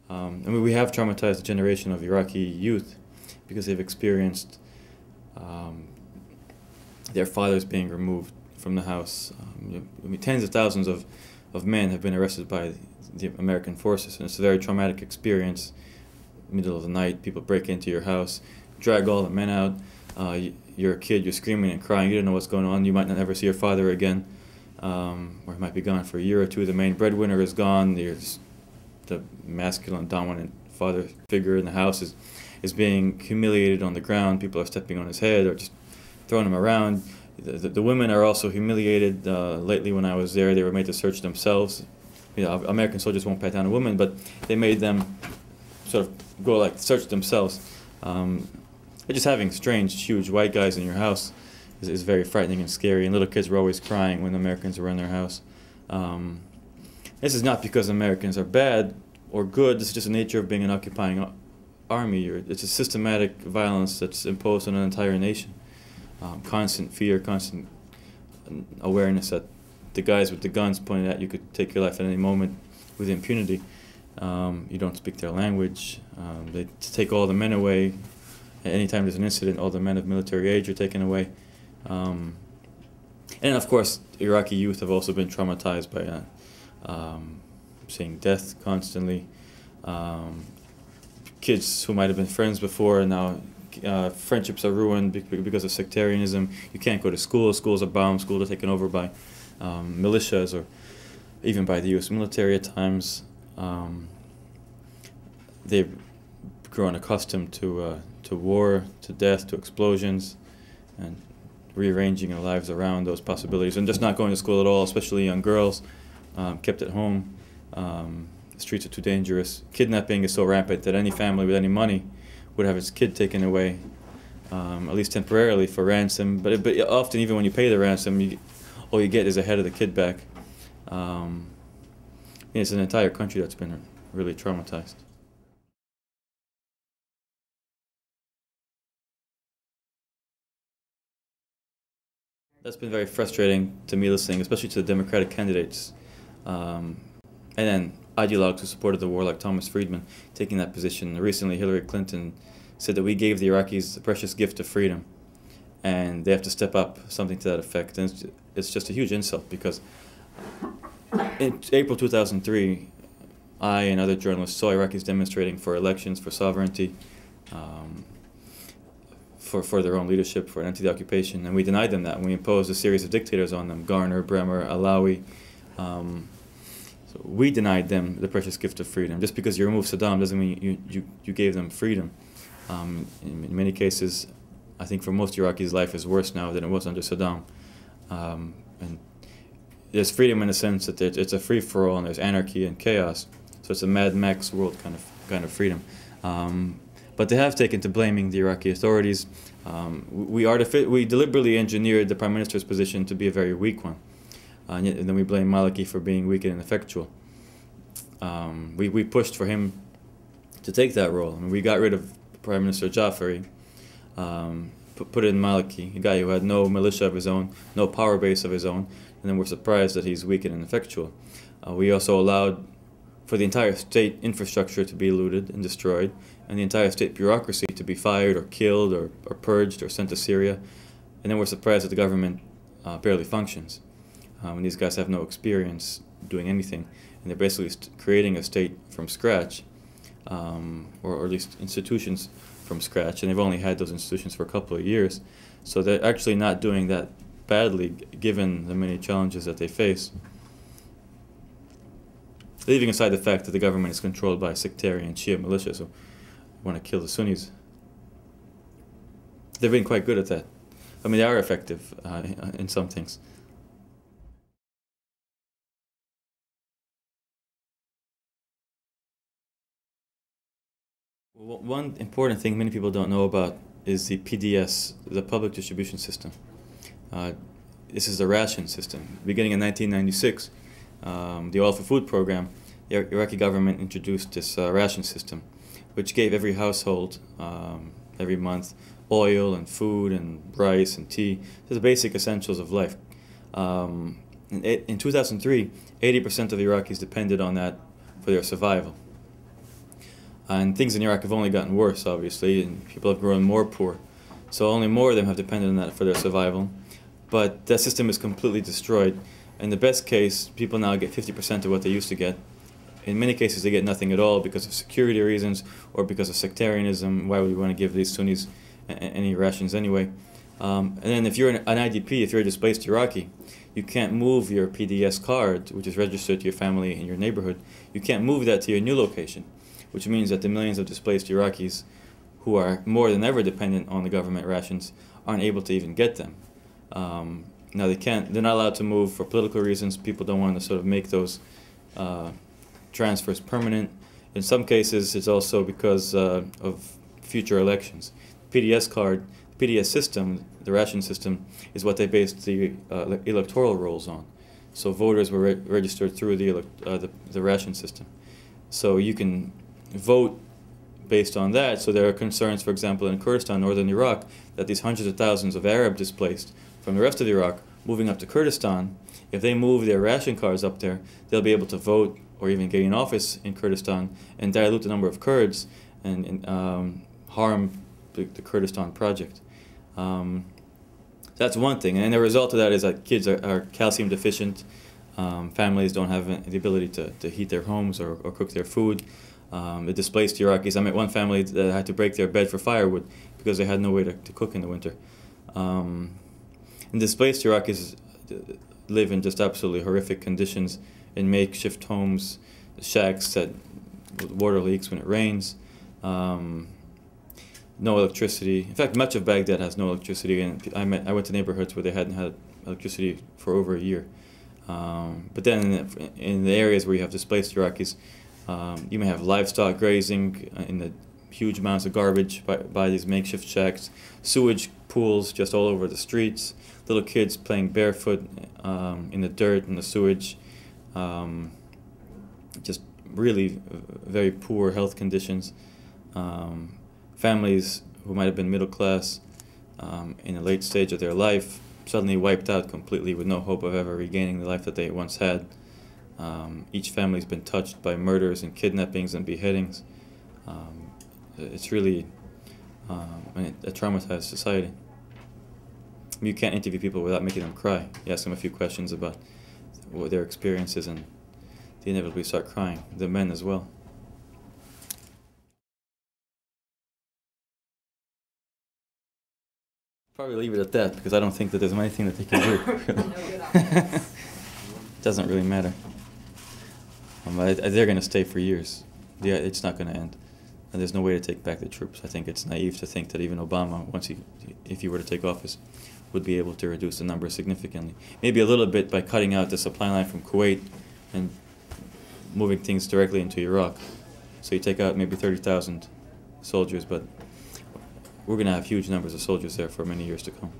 I mean, we have traumatized a generation of Iraqi youth because they've experienced their fathers being removed from the house. I mean, tens of thousands of men have been arrested by the American forces, and it's a very traumatic experience. Middle of the night, people break into your house, drag all the men out. You're a kid, you're screaming and crying, you don't know what's going on, you might not ever see your father again, or he might be gone for a year or two. The main breadwinner is gone. There's the masculine, dominant father figure in the house is being humiliated on the ground. People are stepping on his head or just throwing him around. The women are also humiliated. Lately when I was there, they were made to search themselves. You know, American soldiers won't pat down a woman, but they made them sort of go like search themselves. Just having strange, huge white guys in your house is very frightening and scary, and little kids were always crying when Americans were in their house. This is not because Americans are bad or good, this is just the nature of being an occupying army. It's a systematic violence that's imposed on an entire nation. Constant fear, constant awareness that the guys with the guns pointed at you could take your life at any moment with impunity. You don't speak their language. They take all the men away. Anytime there's an incident, all the men of military age are taken away. And of course, Iraqi youth have also been traumatized by seeing death constantly. Kids who might have been friends before and now friendships are ruined because of sectarianism. You can't go to school. Schools are bombed. Schools are taken over by militias or even by the U.S. military at times. They've grown accustomed to war, to death, to explosions, and rearranging their lives around those possibilities, and just not going to school at all, especially young girls, kept at home. The streets are too dangerous. Kidnapping is so rampant that any family with any money would have its kid taken away, at least temporarily, for ransom. But often, even when you pay the ransom, all you get is a head of the kid back. It's an entire country that's been really traumatized. That's been very frustrating to me listening, especially to the Democratic candidates. And then ideologues who supported the war, like Thomas Friedman, taking that position. Recently, Hillary Clinton said that we gave the Iraqis the precious gift of freedom, and they have to step up, something to that effect. And it's just a huge insult, because in April 2003, I and other journalists saw Iraqis demonstrating for elections, for sovereignty, for their own leadership, for an end to the occupation, and we denied them that. And we imposed a series of dictators on them: Garner, Bremer, Alawi. So we denied them the precious gift of freedom. Just because you remove Saddam doesn't mean you gave them freedom. In many cases, I think for most Iraqis, life is worse now than it was under Saddam. And there's freedom in the sense that it's a free-for-all, and there's anarchy and chaos. So it's a Mad Max world kind of freedom. But they have taken to blaming the Iraqi authorities. We deliberately engineered the Prime Minister's position to be a very weak one. And then we blame Maliki for being weak and ineffectual. We pushed for him to take that role. I mean, we got rid of Prime Minister Jafari, put in Maliki, a guy who had no militia of his own, no power base of his own, and then we're surprised that he's weak and ineffectual. We also allowed for the entire state infrastructure to be looted and destroyed, and the entire state bureaucracy to be fired or killed or purged or sent to Syria. And then we're surprised that the government barely functions. When these guys have no experience doing anything, and they're basically creating a state from scratch, or at least institutions from scratch, and they've only had those institutions for a couple of years. So they're actually not doing that badly, given the many challenges that they face. Leaving aside the fact that the government is controlled by sectarian Shia militias who want to kill the Sunnis. They've been quite good at that. I mean, they are effective in some things. Well, one important thing many people don't know about is the PDS, the public distribution system. This is the ration system. Beginning in 1996, the Oil for Food program, the Iraqi government introduced this ration system, which gave every household every month oil and food and rice and tea, the basic essentials of life. In 2003, 80% of Iraqis depended on that for their survival. And things in Iraq have only gotten worse, obviously, and people have grown more poor. So only more of them have depended on that for their survival. But that system is completely destroyed. In the best case, people now get 50% of what they used to get. In many cases, they get nothing at all because of security reasons or because of sectarianism. Why would we want to give these Sunnis any rations anyway? And then if you're an IDP, if you're a displaced Iraqi, you can't move your PDS card, which is registered to your family in your neighborhood. You can't move that to your new location, which means that the millions of displaced Iraqis who are more than ever dependent on the government rations aren't able to even get them. Now they're not allowed to move for political reasons. People don't want to sort of make those transfers permanent. In some cases, it's also because of future elections. PDS card, the PDS system, the ration system, is what they based the electoral rolls on. So voters were registered through the ration system. So you can vote based on that. So there are concerns, for example, in Kurdistan, northern Iraq, that these hundreds of thousands of Arab displaced from the rest of Iraq moving up to Kurdistan, if they move their ration cards up there, they'll be able to vote or even get in office in Kurdistan and dilute the number of Kurds and harm the Kurdistan project. That's one thing, and the result of that is that kids are calcium deficient. Families don't have the ability to heat their homes or cook their food. The displaced Iraqis, I met one family that had to break their bed for firewood because they had no way to cook in the winter. And displaced Iraqis live in just absolutely horrific conditions in makeshift homes, shacks that water leaks when it rains, no electricity. In fact, much of Baghdad has no electricity, and I went to neighborhoods where they hadn't had electricity for over a year. But then in the areas where you have displaced Iraqis, you may have livestock grazing in the huge amounts of garbage by these makeshift shacks, sewage pools just all over the streets, little kids playing barefoot in the dirt and the sewage, just really very poor health conditions. Families who might have been middle class in a late stage of their life suddenly wiped out completely with no hope of ever regaining the life that they once had. Each family's been touched by murders and kidnappings and beheadings. It's really a traumatized society. You can't interview people without making them cry. You ask them a few questions about what their experiences, and they inevitably start crying, the men as well. Probably leave it at that, because I don't think that there's anything that they can do. Doesn't really matter. They're going to stay for years. Yeah, it's not going to end. And there's no way to take back the troops. I think it's naive to think that even Obama, if he were to take office, would be able to reduce the number significantly. Maybe a little bit by cutting out the supply line from Kuwait and moving things directly into Iraq. So you take out maybe 30,000 soldiers, but we're going to have huge numbers of soldiers there for many years to come.